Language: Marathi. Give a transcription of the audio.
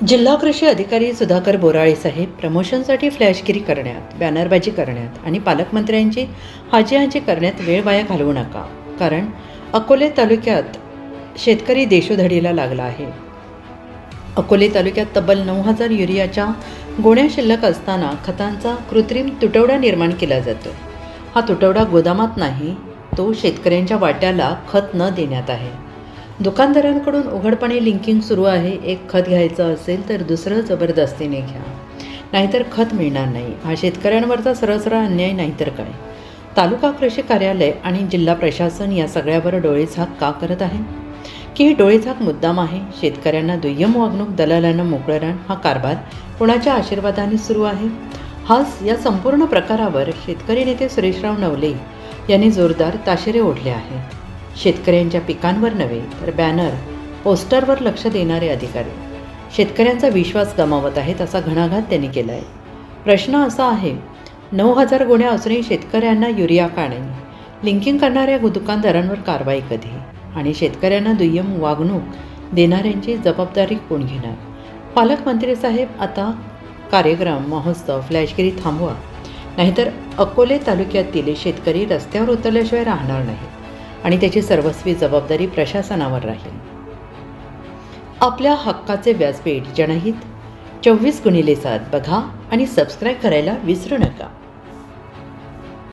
जिल्हा कृषी अधिकारी सुधाकर बोराळे साहेब प्रमोशनसाठी फ्लॅशगिरी करण्यात, बॅनरबाजी करण्यात आणि पालकमंत्र्यांची हाजी करण्यात वेळ वाया घालवू नका. कारण अकोले तालुक्यात शेतकरी देशोधडीला लागला आहे. अकोले तालुक्यात तब्बल 9,000 युरियाच्या गोण्या शिल्लक असताना खतांचा कृत्रिम तुटवडा निर्माण केला जातो. हा तुटवडा गोदामात नाही, तो शेतकऱ्यांच्या वाट्याला खत न देण्यात आहे. दुकानदारांकडून उघडपणे लिंकिंग सुरू आहे. एक खत घ्यायचं असेल तर दुसरं जबरदस्तीने घ्या, नाहीतर खत मिळणार नाही. हा शेतकऱ्यांवरचा सरळ अन्याय नाहीतर काय. तालुका कृषी कार्यालय आणि जिल्हा प्रशासन या सगळ्यावर डोळेझाक का करत आहे? की ही डोळेझाक मुद्दाम आहे? शेतकऱ्यांना दुय्यम वागणूक, दलालांना मोकळं हा कारभार कुणाच्या आशीर्वादाने सुरू आहे? या संपूर्ण प्रकारावर शेतकरी नेते सुरेशराव नवले यांनी जोरदार ताशेरे ओढले आहे. शेतकऱ्यांच्या पिकांवर नव्हे तर बॅनर, पोस्टरवर लक्ष देणारे अधिकारी शेतकऱ्यांचा विश्वास गमावत आहेत, असा घणाघात त्यांनी केला आहे. प्रश्न असा आहे, 9,000 गोण्या असूनही शेतकऱ्यांना युरिया का नाही? लिंकिंग करणाऱ्या दुकानदारांवर कारवाई कधी? आणि शेतकऱ्यांना दुय्यम वागणूक देणाऱ्यांची जबाबदारी कोण घेणार? पालकमंत्री साहेब, आता कार्यक्रम, महोत्सव, फ्लॅशगिरी थांबवा, नाहीतर अकोले तालुक्यातील शेतकरी रस्त्यावर उतरल्याशिवाय राहणार नाही आणि त्याची सर्वस्वी जबाबदारी प्रशासनावर राहील. आपल्या हक्काचे व्यासपीठ जनहित 24x7 बघा आणि सबस्क्राईब करायला विसरू नका.